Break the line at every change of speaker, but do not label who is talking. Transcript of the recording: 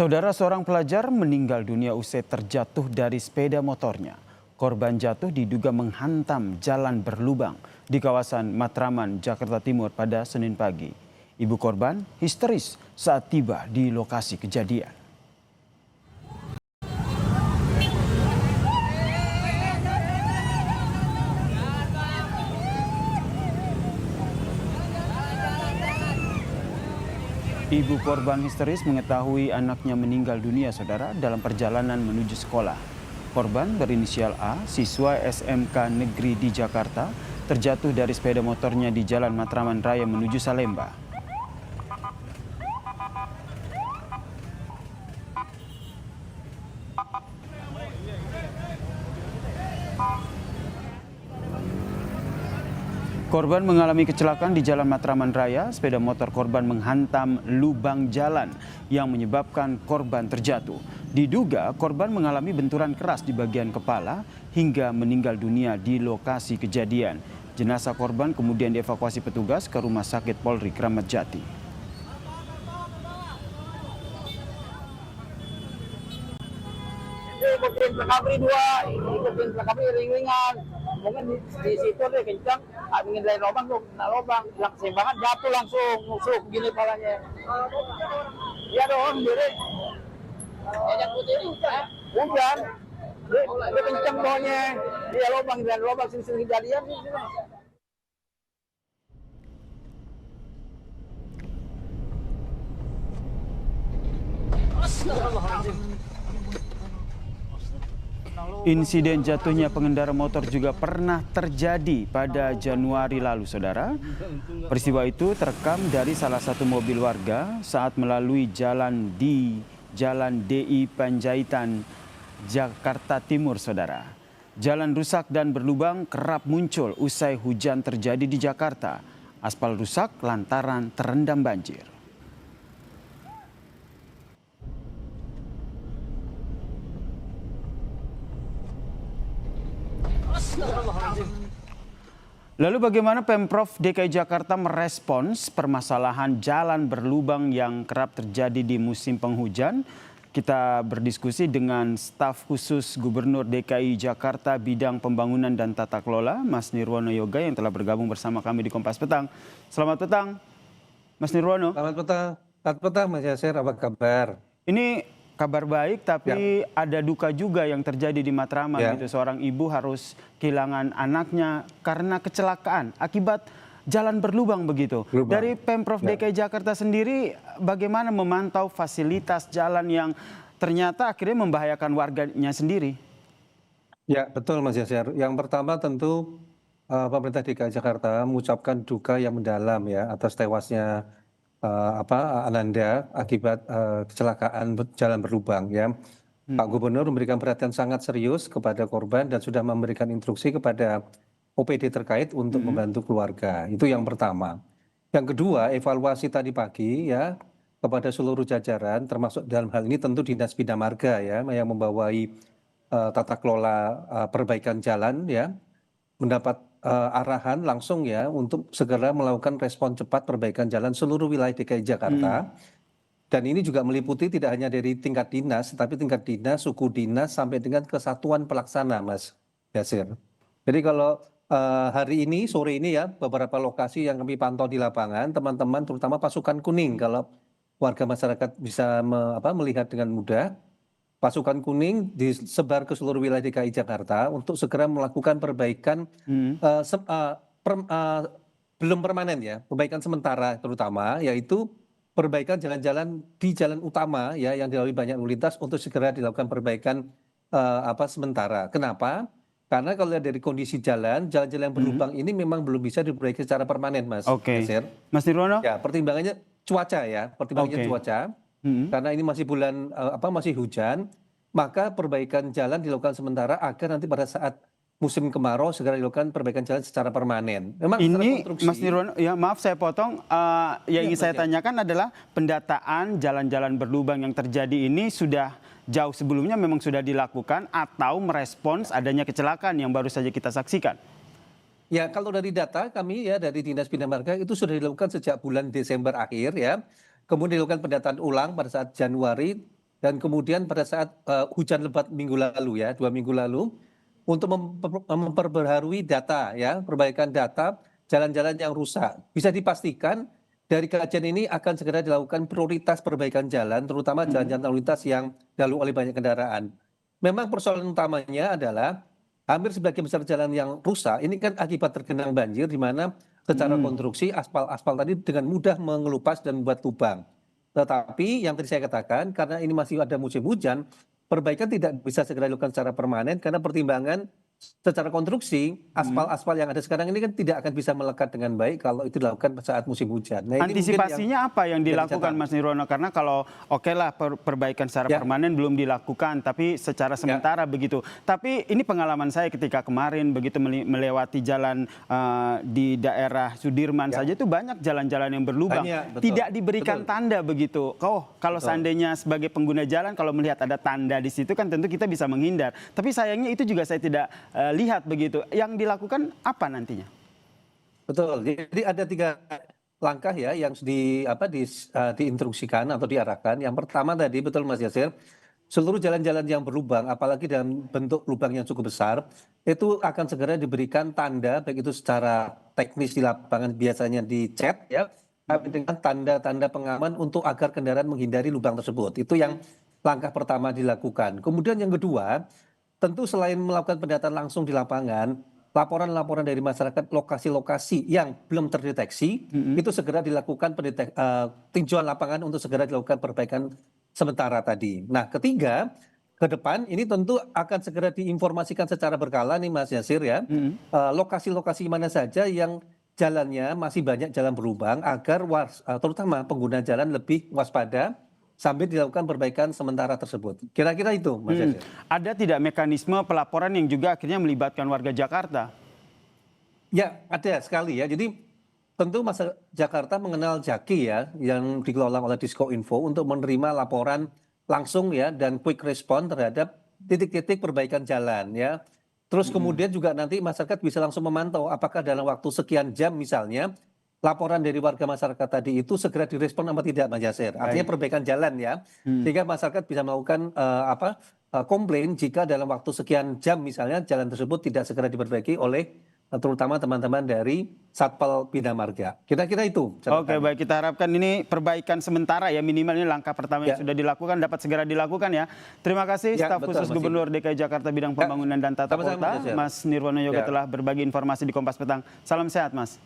Saudara seorang pelajar meninggal dunia usai terjatuh dari sepeda motornya. Korban jatuh diduga menghantam jalan berlubang di kawasan Matraman, Jakarta Timur pada Senin pagi. Ibu korban histeris saat tiba di lokasi kejadian. Ibu korban histeris mengetahui anaknya meninggal dunia, saudara, dalam perjalanan menuju sekolah. Korban berinisial A, siswa SMK Negeri di Jakarta, terjatuh dari sepeda motornya di Jalan Matraman Raya menuju Salemba. Korban mengalami kecelakaan di Jalan Matraman Raya. Sepeda motor korban menghantam lubang jalan yang menyebabkan korban terjatuh. Diduga korban mengalami benturan keras di bagian kepala hingga meninggal dunia di lokasi kejadian. Jenazah korban kemudian dievakuasi petugas ke Rumah Sakit Polri Kramat Jati.
Ikutin recovery 2, ikutin recovery ring-ringan. Mungkin di situ deh kencang, ingin dari lubang tuh, kena lubang, hilang keseimbangan, jatuh langsung, musuk gini palanya. Iya dong, diri. Ya putih ini, hujan. Dia kencang bawahnya, dia lubang, dari lubang, sini-sini kejadian.
Insiden jatuhnya pengendara motor juga pernah terjadi pada Januari lalu, saudara. Peristiwa itu terekam dari salah satu mobil warga saat melalui jalan di Jalan DI Panjaitan, Jakarta Timur, saudara. Jalan rusak dan berlubang kerap muncul usai hujan terjadi di Jakarta. Aspal rusak lantaran terendam banjir. Lalu bagaimana Pemprov DKI Jakarta merespons permasalahan jalan berlubang yang kerap terjadi di musim penghujan? Kita berdiskusi dengan staf khusus Gubernur DKI Jakarta bidang pembangunan dan tata kelola, Mas Nirwono Yoga, yang telah bergabung bersama kami di Kompas Petang. Selamat petang, Mas Nirwono.
Selamat petang Mas Yasir, apa kabar?
Ini kabar baik, tapi ada duka juga yang terjadi di Matraman. Gitu. Seorang ibu harus kehilangan anaknya karena kecelakaan akibat jalan berlubang begitu. Dari Pemprov DKI Jakarta sendiri, bagaimana memantau fasilitas jalan yang ternyata akhirnya membahayakan warganya sendiri?
Ya, betul Mas Yasir. Yang pertama tentu pemerintah DKI Jakarta mengucapkan duka yang mendalam ya atas tewasnya Ananda akibat kecelakaan jalan berlubang ya. Pak Gubernur memberikan perhatian sangat serius kepada korban dan sudah memberikan instruksi kepada OPD terkait untuk membantu keluarga. Itu yang pertama. Yang kedua, evaluasi tadi pagi ya kepada seluruh jajaran, termasuk dalam hal ini tentu Dinas Bina Marga ya yang membawai tata kelola perbaikan jalan ya, mendapat arahan langsung ya untuk segera melakukan respon cepat perbaikan jalan seluruh wilayah DKI Jakarta. Dan ini juga meliputi tidak hanya dari tingkat dinas, tapi tingkat dinas, suku dinas, sampai dengan kesatuan pelaksana, Mas Yasir. Jadi kalau hari ini, sore ini ya, beberapa lokasi yang kami pantau di lapangan, teman-teman terutama pasukan kuning, kalau warga masyarakat bisa melihat dengan mudah, pasukan kuning disebar ke seluruh wilayah DKI Jakarta untuk segera melakukan perbaikan belum permanen ya, perbaikan sementara terutama, yaitu perbaikan jalan-jalan di jalan utama ya yang dilalui banyak lalu lintas untuk segera dilakukan perbaikan sementara. Kenapa? Karena kalau lihat dari kondisi jalan-jalan yang berlubang ini memang belum bisa diperbaiki secara permanen, Mas.
Oke.
Yasir.
Mas Nirwono?
Ya, pertimbangannya cuaca ya, cuaca. Karena ini masih bulan masih hujan, maka perbaikan jalan dilakukan sementara agar nanti pada saat musim kemarau segera dilakukan perbaikan jalan secara permanen.
Memang ini Mas Nirwono, ya maaf saya potong, yang ingin saya tanyakan adalah pendataan jalan-jalan berlubang yang terjadi ini sudah jauh sebelumnya memang sudah dilakukan atau merespons adanya kecelakaan yang baru saja kita saksikan?
Ya, kalau dari data kami ya dari Dinas Bina Marga itu sudah dilakukan sejak bulan Desember akhir ya. Kemudian dilakukan pendataan ulang pada saat Januari dan kemudian pada saat hujan lebat minggu lalu ya, 2 minggu lalu, untuk memperbaharui data ya, perbaikan data jalan-jalan yang rusak. Bisa dipastikan dari kajian ini akan segera dilakukan prioritas perbaikan jalan, terutama jalan-jalan lalu lintas yang dilalui oleh banyak kendaraan. Memang persoalan utamanya adalah hampir sebagian besar jalan yang rusak ini kan akibat tergenang banjir, di mana secara konstruksi aspal tadi dengan mudah mengelupas dan membuat lubang. Tetapi yang tadi saya katakan, karena ini masih ada musim hujan, perbaikan tidak bisa segera dilakukan secara permanen karena pertimbangan secara konstruksi aspal-aspal yang ada sekarang ini kan tidak akan bisa melekat dengan baik kalau itu dilakukan saat musim hujan. Nah, ini
antisipasinya apa yang dilakukan
dicatat.
Mas Nirwono? Karena kalau oke lah perbaikan secara permanen belum dilakukan, tapi secara sementara begitu. Tapi ini pengalaman saya ketika kemarin begitu melewati jalan di daerah Sudirman saja itu banyak jalan-jalan yang berlubang. Tidak diberikan tanda begitu. Kalau seandainya sebagai pengguna jalan kalau melihat ada tanda di situ kan tentu kita bisa menghindar. Tapi sayangnya itu juga saya tidak lihat begitu. Yang dilakukan apa nantinya?
Betul. Jadi ada 3 langkah ya yang diinstruksikan atau diarahkan. Yang pertama tadi betul Mas Yasir, seluruh jalan-jalan yang berlubang, apalagi dalam bentuk lubang yang cukup besar, itu akan segera diberikan tanda, baik itu secara teknis di lapangan biasanya dicat ya, dengan tanda-tanda pengaman untuk agar kendaraan menghindari lubang tersebut. Itu yang langkah pertama dilakukan. Kemudian yang kedua, tentu selain melakukan pendataan langsung di lapangan, laporan-laporan dari masyarakat lokasi-lokasi yang belum terdeteksi, itu segera dilakukan tinjauan lapangan untuk segera dilakukan perbaikan sementara tadi. Nah, ketiga, ke depan ini tentu akan segera diinformasikan secara berkala nih Mas Yasir ya, lokasi-lokasi mana saja yang jalannya masih banyak jalan berlubang agar terutama pengguna jalan lebih waspada sambil dilakukan perbaikan sementara tersebut. Kira-kira itu, Mas Yasir.
Ada tidak mekanisme pelaporan yang juga akhirnya melibatkan warga Jakarta?
Ya, ada sekali ya. Jadi tentu masyarakat Jakarta mengenal Jaki ya, yang dikelola oleh Diskominfo untuk menerima laporan langsung ya dan quick respon terhadap titik-titik perbaikan jalan ya. Terus kemudian juga nanti masyarakat bisa langsung memantau apakah dalam waktu sekian jam misalnya laporan dari warga masyarakat tadi itu segera direspon apa tidak, Mas Yasir. Artinya perbaikan jalan ya, sehingga masyarakat bisa melakukan komplain jika dalam waktu sekian jam misalnya jalan tersebut tidak segera diperbaiki oleh terutama teman-teman dari Satpol Bina Marga. Kira-kira itu.
Oke, baik, kita harapkan ini perbaikan sementara ya, minimal ini langkah pertama yang sudah dilakukan dapat segera dilakukan ya. Terima kasih staf khusus Gubernur DKI Jakarta bidang pembangunan dan tata kota, Mas Nirwono Yoga telah berbagi informasi di Kompas Petang. Salam sehat, Mas.